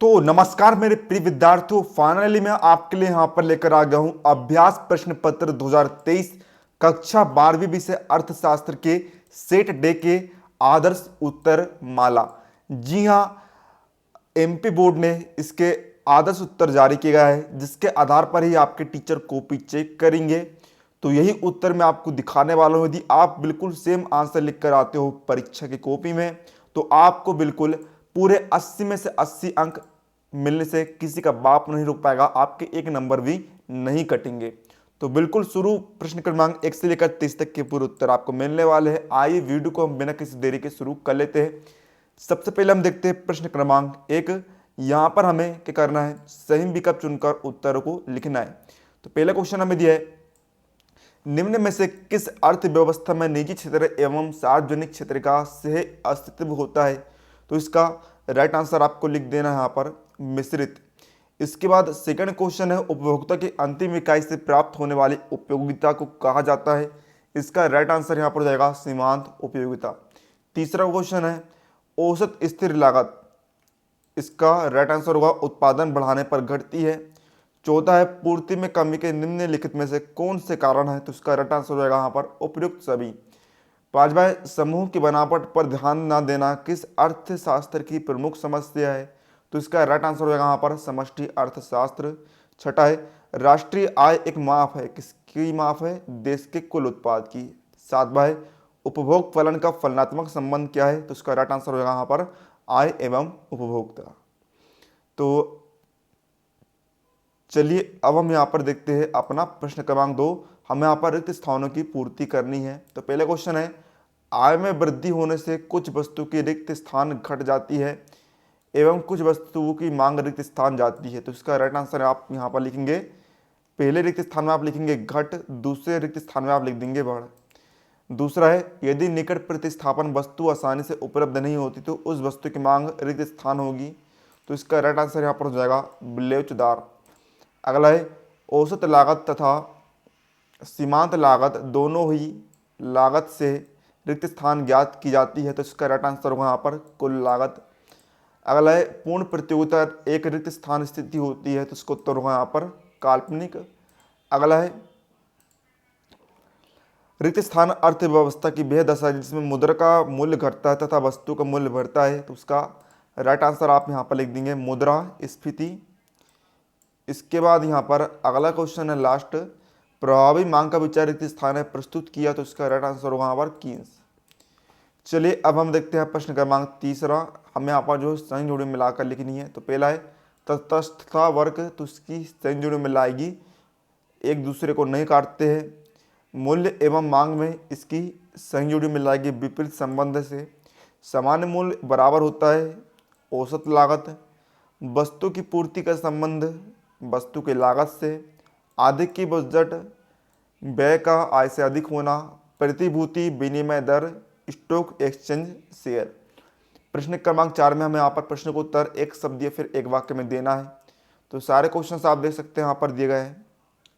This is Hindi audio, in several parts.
तो नमस्कार मेरे प्रिय विद्यार्थियों, फाइनली मैं आपके लिए यहाँ पर लेकर आ गया हूँ अभ्यास प्रश्न पत्र 2023 कक्षा 12वीं विषय अर्थशास्त्र के सेट डे के आदर्श उत्तर माला। जी हाँ, एमपी बोर्ड ने इसके आदर्श उत्तर जारी किया गया है, जिसके आधार पर ही आपके टीचर कॉपी चेक करेंगे। तो यही उत्तर मैं आपको दिखाने वाला हूँ। यदि आप बिल्कुल सेम आंसर लिख कर आते हो परीक्षा की कॉपी में, तो आपको बिल्कुल पूरे 80 में से 80 अंक मिलने से किसी का बाप नहीं रोक पाएगा, आपके एक नंबर भी नहीं कटेंगे। तो बिल्कुल शुरू प्रश्न क्रमांक 1 से लेकर 30 तक के पूरे उत्तर आपको मिलने वाले हैं। आइए वीडियो को हम बिना किसी देरी के शुरू कर लेते हैं। सबसे पहले हम देखते हैं प्रश्न क्रमांक 1। यहां पर हमें क्या करना है, सही विकल्प चुनकर उत्तरों को लिखना है। तो पहला क्वेश्चन हमें दिया है, निम्न में से किस अर्थव्यवस्था में निजी क्षेत्र एवं सार्वजनिक क्षेत्र का सह अस्तित्व होता है? तो इसका राइट आंसर आपको लिख देना है यहाँ पर मिश्रित। इसके बाद सेकंड क्वेश्चन है, उपभोक्ता की अंतिम इकाई से प्राप्त होने वाली उपयोगिता को कहा जाता है? इसका राइट आंसर यहाँ पर जाएगा सीमांत उपयोगिता। तीसरा क्वेश्चन है, औसत स्थिर लागत, इसका राइट आंसर होगा उत्पादन बढ़ाने पर घटती है। चौथा है, पूर्ति में कमी के निम्नलिखित में से कौन से कारण है? तो इसका राइट आंसर हो जाएगा यहाँ पर उपयुक्त सभी। पांचवा है, समूह की बनावट पर ध्यान न देना किस अर्थशास्त्र की प्रमुख समस्या है? तो इसका राइट आंसर हो जाएगा यहाँ पर समष्टि अर्थशास्त्र। छठा है, राष्ट्रीय आय एक माप है, किसकी माप है? देश के कुल उत्पाद की। सातवां है, उपभोग फलन का फलनात्मक संबंध क्या है? तो इसका राइट आंसर हो जाएगा यहाँ पर आय एवं उपभोक्ता। तो चलिए अब हम यहाँ पर देखते हैं अपना प्रश्न क्रमांक 2। हमें यहाँ पर रिक्त स्थानों की पूर्ति करनी है। तो पहला क्वेश्चन है, आय में वृद्धि होने से कुछ वस्तु की रिक्त स्थान घट जाती है एवं कुछ वस्तुओं की मांग रिक्त स्थान जाती है। तो इसका राइट आंसर आप यहाँ पर लिखेंगे, पहले रिक्त स्थान में आप लिखेंगे घट, दूसरे रिक्त स्थान में आप लिख देंगे बढ़। दूसरा है, यदि निकट प्रतिस्थापन वस्तु आसानी से उपलब्ध नहीं होती तो उस वस्तु की मांग रिक्त स्थान होगी। तो इसका राइट आंसर यहाँ पर हो जाएगा ब्लेचदार। अगला है, औसत लागत तथा सीमांत लागत दोनों ही लागत से रिक्त स्थान ज्ञात की जाती है। तो इसका राइट आंसर होगा यहाँ पर कुल लागत। अगला है, पूर्ण प्रतियोगिता एक रिक्त स्थान स्थिति होती है। तो इसका उत्तर होगा यहाँ पर काल्पनिक। अगला है, रिक्त स्थान अर्थव्यवस्था की वह दशा है जिसमें मुद्रा का मूल्य घटता है तथा वस्तु का मूल्य बढ़ता है। तो उसका राइट आंसर आप यहाँ पर लिख देंगे मुद्रास्फीति। इसके बाद यहाँ पर अगला क्वेश्चन है लास्ट, प्रभावी मांग का विचार रिक्त स्थान है प्रस्तुत किया। तो इसका राइट आंसर होगा यहाँ पर कीन्स। चलिए अब हम देखते हैं प्रश्न क्रमांक 3। हमें यहाँ पर जो संयुक्त जोड़ी मिलाकर लिखनी है। तो पहला है, तटस्थता वर्ग, तो उसकी संयुक्त जोड़ी मिलाएगी, एक दूसरे को नहीं काटते हैं। मूल्य एवं मांग में इसकी संयुक्त जोड़ी मिलाएगी विपरीत संबंध से। सामान्य मूल्य बराबर होता है औसत लागत। वस्तु की पूर्ति का संबंध वस्तु के लागत से। अधिक की बजट व्यय का आय से अधिक होना। प्रतिभूति विनिमय दर, स्टॉक एक्सचेंज शेयर। प्रश्न क्रमांक 4 में हमें यहाँ पर प्रश्न को उत्तर एक शब्द या फिर एक वाक्य में देना है। तो सारे क्वेश्चन आप देख सकते हैं यहाँ पर दिए गए हैं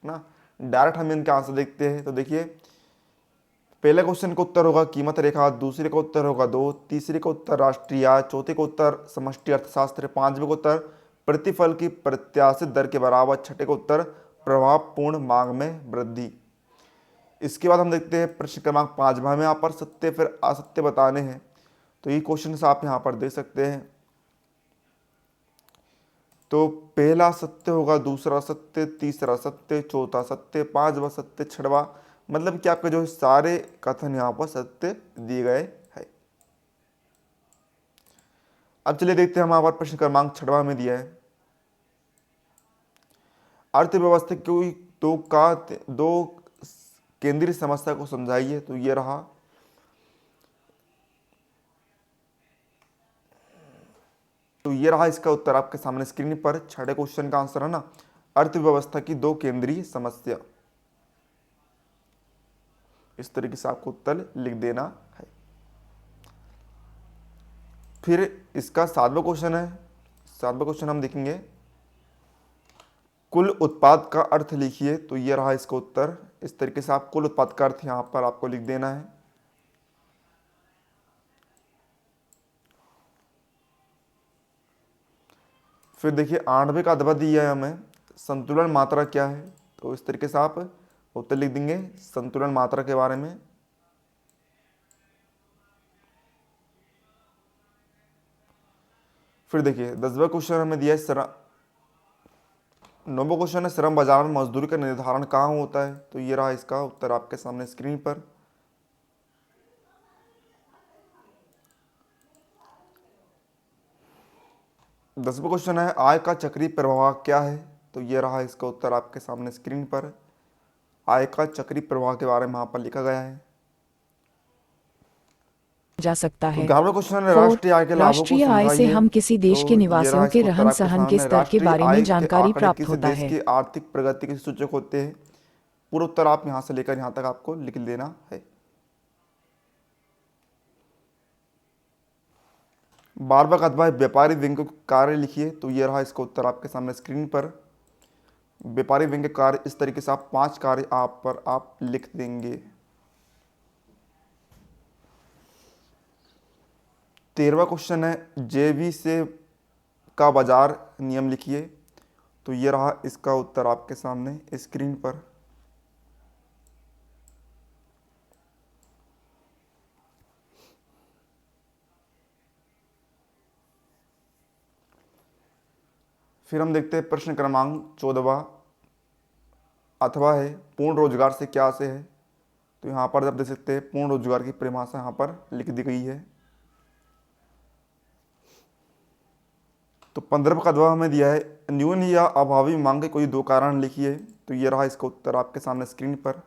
ना। डायरेक्ट हम इनके आंसर देखते हैं। तो देखिए, पहले क्वेश्चन का उत्तर होगा कीमत रेखा, दूसरे का उत्तर होगा 2, तीसरे का उत्तर राष्ट्रीय आय, चौथे का उत्तर समष्टि अर्थशास्त्र, पांचवें का उत्तर प्रतिफल की प्रत्याशित दर के बराबर, छठे का उत्तर प्रभावपूर्ण मांग में वृद्धि। इसके बाद हम देखते हैं प्रश्न क्रमांक 5 में हमें यहाँ पर सत्य फिर असत्य बताने हैं। तो ये क्वेश्चन आप यहाँ पर दे सकते हैं। तो पहला सत्य होगा, दूसरा सत्य, तीसरा सत्य, चौथा सत्य, पांचवा सत्य, छठवा, मतलब कि आपके जो सारे कथन यहाँ पर सत्य दिए गए हैं। अब चलिए देखते हैं, हमारे प्रश्न क्रमांक 6 में दिया है, अर्थव्यवस्था की दो केंद्रीय समस्या को समझाइए। तो ये रहा, इसका उत्तर आपके सामने स्क्रीन पर। छठे क्वेश्चन का आंसर है ना, अर्थव्यवस्था की दो केंद्रीय समस्या। इस तरीके से आपको उत्तर लिख देना है। फिर इसका 7वां क्वेश्चन है। 7वां क्वेश्चन हम देखेंगे, कुल उत्पाद का अर्थ लिखिए। तो ये रहा इसका उत्तर। इस तरीके से आप कुल उत्पाद का अर्थ यहां पर आपको लिख देना है। फिर देखिए 8वें का अथवा दिया है हमें, संतुलन मात्रा क्या है, तो इस तरीके से आप उत्तर लिख देंगे संतुलन मात्रा के बारे में। फिर देखिए 10वां क्वेश्चन हमें दिया है श्रम, 9वां क्वेश्चन है श्रम बाजार में मजदूरी का निर्धारण कहाँ होता है, तो ये रहा इसका उत्तर आपके सामने स्क्रीन पर। 10वां क्वेश्चन है आय का चक्रीय प्रवाह क्या है, तो ये रहा इसका उत्तर आपके सामने स्क्रीन पर। आय का चक्रीय प्रवाह के बारे में यहाँ पर लिखा गया है। जा सकता तो है। 11वां क्वेश्चन है 4 राष्ट्रीय आय के लाभों को राष्ट्रीय आय से समझाइए, हम किसी देश के तो ये रहा निवासियों के इसका उत्तर रहन आपके सहन के सामने। स्तर के राष्ट्रीय बारे में आय के जानकारी आंकड़े प्राप्त किसी होता देश है। की आर्थिक प्रगति के सूचक होते हैं। पूरा उत्तर आप यहाँ से लेकर यहाँ तक आपको लिख देना है। 12वां का अथवा है व्यापारी विंग के कार्य लिखिए, तो ये रहा इसका उत्तर आपके सामने स्क्रीन पर। व्यापारी विंग के कार्य इस तरीके से आप 5 कार्य आप लिख देंगे। 13वां क्वेश्चन है जेबी से का बाजार नियम लिखिए, तो ये रहा इसका उत्तर आपके सामने स्क्रीन पर। फिर हम देखते हैं प्रश्न क्रमांक 14वां अथवा है पूर्ण रोजगार से क्या से है, तो यहाँ पर आप देख सकते हैं पूर्ण रोजगार की परिभाषा यहाँ पर लिख दी गई है। तो 15वां का अथवा हमें दिया है न्यून या अभावी मांग के कोई 2 कारण लिखिए, तो ये रहा इसका उत्तर आपके सामने स्क्रीन पर।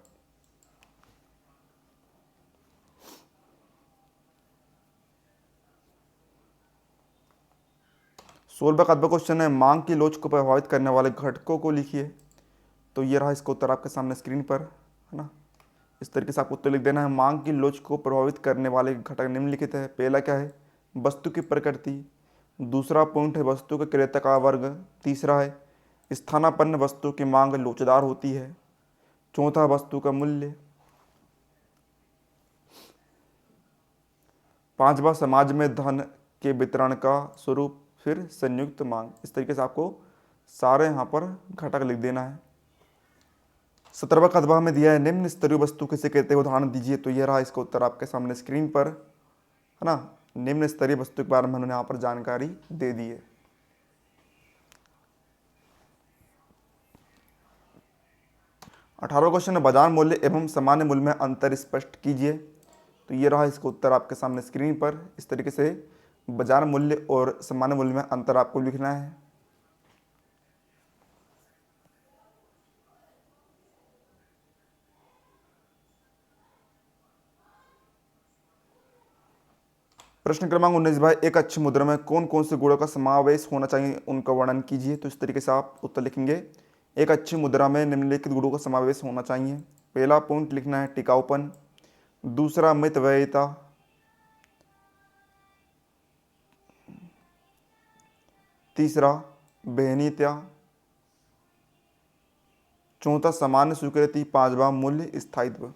16वां का अथवा क्वेश्चन है मांग की लोच को प्रभावित करने वाले घटकों को लिखिए, तो ये रहा इसका उत्तर आपके सामने स्क्रीन पर, है ना। इस तरीके से आपको उत्तर लिख देना है। मांग की लोच को प्रभावित करने वाले घटक निम्नलिखित है। पहला क्या है, वस्तु की प्रकृति। दूसरा पॉइंट है वस्तु के क्रेता का वर्ग। तीसरा है स्थानापन्न वस्तु की मांग लोचदार होती है। चौथा वस्तु का मूल्य। पांचवा समाज में धन के वितरण का स्वरूप। फिर संयुक्त मांग। इस तरीके से आपको सारे यहाँ पर घटक लिख देना है। 17वां का अथवा हमें दिया है निम्न स्तरीय वस्तु किसे कहते हैं, उदाहरण दीजिए, तो यह रहा इसका उत्तर आपके सामने स्क्रीन पर, है ना। निम्न स्तरीय वस्तु के बारे में उन्होंने यहाँ पर जानकारी दे दी है। 18वां क्वेश्चन है बाजार मूल्य एवं सामान्य मूल्य में अंतर स्पष्ट कीजिए, तो ये रहा इसका उत्तर आपके सामने स्क्रीन पर। इस तरीके से बाजार मूल्य और सामान्य मूल्य में अंतर आपको लिखना है। प्रश्न क्रमांक 19 भाई एक अच्छी मुद्रा में कौन कौन से गुणों का समावेश होना चाहिए, उनका वर्णन कीजिए, तो इस तरीके से आप उत्तर लिखेंगे। एक अच्छी मुद्रा में निम्नलिखित गुणों का समावेश होना चाहिए। पहला पॉइंट लिखना है टिकाऊपन। दूसरा मितव्ययिता। तीसरा बेहनीयता। चौथा सामान्य स्वीकृति। पांचवा मूल्य स्थायित्व।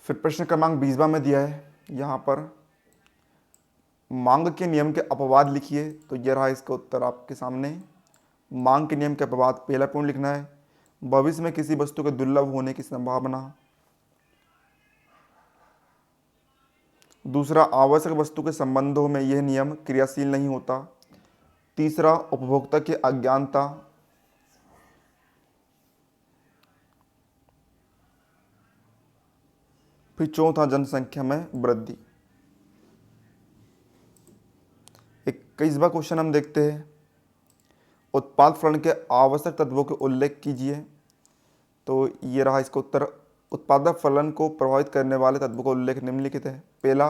फिर प्रश्न क्रमांक 20वां में दिया है यहाँ पर मांग के नियम के अपवाद लिखिए, तो यह रहा इसका उत्तर आपके सामने। मांग के नियम के अपवाद, पहला पॉइंट लिखना है भविष्य में किसी वस्तु के दुर्लभ होने की संभावना। दूसरा आवश्यक वस्तु के संबंधों में यह नियम क्रियाशील नहीं होता। तीसरा उपभोक्ता की अज्ञानता। फिर चौथा जनसंख्या में वृद्धि। 21वां क्वेश्चन हम देखते हैं उत्पाद फलन के आवश्यक तत्वों के उल्लेख कीजिए, तो ये रहा इसका उत्तर। उत्पादक फलन को प्रभावित करने वाले तत्वों का उल्लेख निम्नलिखित है। पहला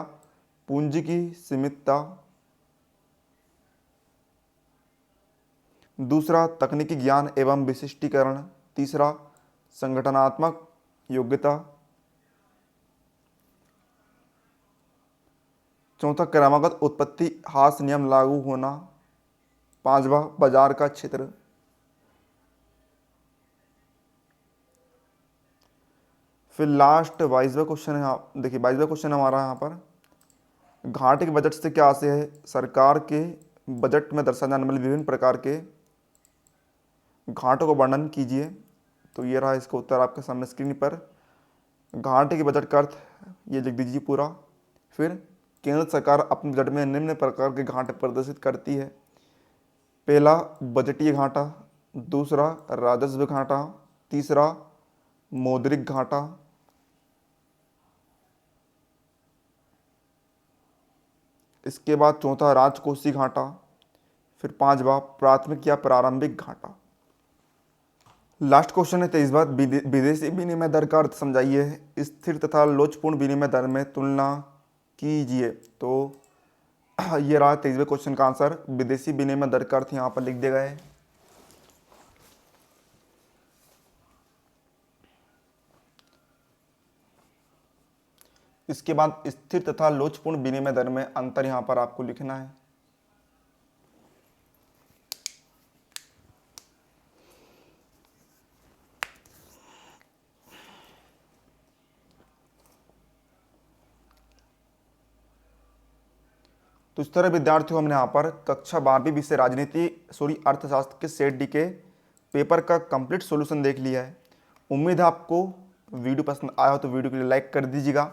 पूंजी की सीमितता। दूसरा तकनीकी ज्ञान एवं विशिष्टीकरण। तीसरा संगठनात्मक योग्यता। चौथा क्रमागत उत्पत्ति ह्रास नियम लागू होना। पांचवा बाजार का क्षेत्र। फिर लास्ट 22वां क्वेश्चन है, देखिए 22वां क्वेश्चन हमारा यहाँ पर घाटे के बजट से क्या आशय है, सरकार के बजट में दर्शाए जाने वाले विभिन्न प्रकार के घाटों का वर्णन कीजिए। तो ये रहा इसका उत्तर आपके सामने स्क्रीन पर। घाटे के बजट का अर्थ ये लिख दीजिए पूरा। फिर केंद्र सरकार अपने बजट में निम्न प्रकार के घाटे प्रदर्शित करती है। पहला बजटीय घाटा, दूसरा राजस्व घाटा, तीसरा मौद्रिक घाटा, इसके बाद चौथा राजकोषीय घाटा, फिर पांचवा प्राथमिक या प्रारंभिक घाटा। लास्ट क्वेश्चन है 23वां, विदेशी विनिमय दर का अर्थ समझाइए। स्थिर तथा लोचपूर्ण विनिमय दर में तुलना कीजिए। तो ये रहा 23वें क्वेश्चन का आंसर। विदेशी विनिमय दर का अर्थ यहाँ पर लिख दिया गया है। इसके बाद स्थिर तथा लोचपूर्ण विनिमय दर में अंतर यहाँ पर आपको लिखना है। तो इस तरह विद्यार्थियों हमने यहाँ पर कक्षा 12वीं विषय अर्थशास्त्र के सेट डी के पेपर का कंप्लीट सॉल्यूशन देख लिया है। उम्मीद है आपको वीडियो पसंद आया हो तो वीडियो के लिए लाइक कर दीजिएगा।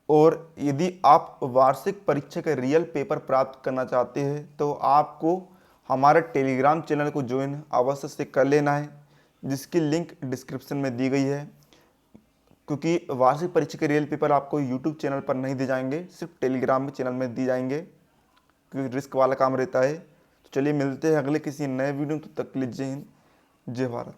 और यदि आप वार्षिक परीक्षा के रियल पेपर प्राप्त करना चाहते हैं तो आपको हमारे टेलीग्राम चैनल को ज्वाइन अवश्य से कर लेना है, जिसकी लिंक डिस्क्रिप्शन में दी गई है। क्योंकि वार्षिक परीक्षा के रियल पेपर आपको यूट्यूब चैनल पर नहीं दिए जाएंगे, सिर्फ टेलीग्राम में चैनल में दिए जाएंगे, क्योंकि रिस्क वाला काम रहता है। तो चलिए मिलते हैं अगले किसी नए वीडियो में। तब तक के लिए जय हिंद, जय भारत।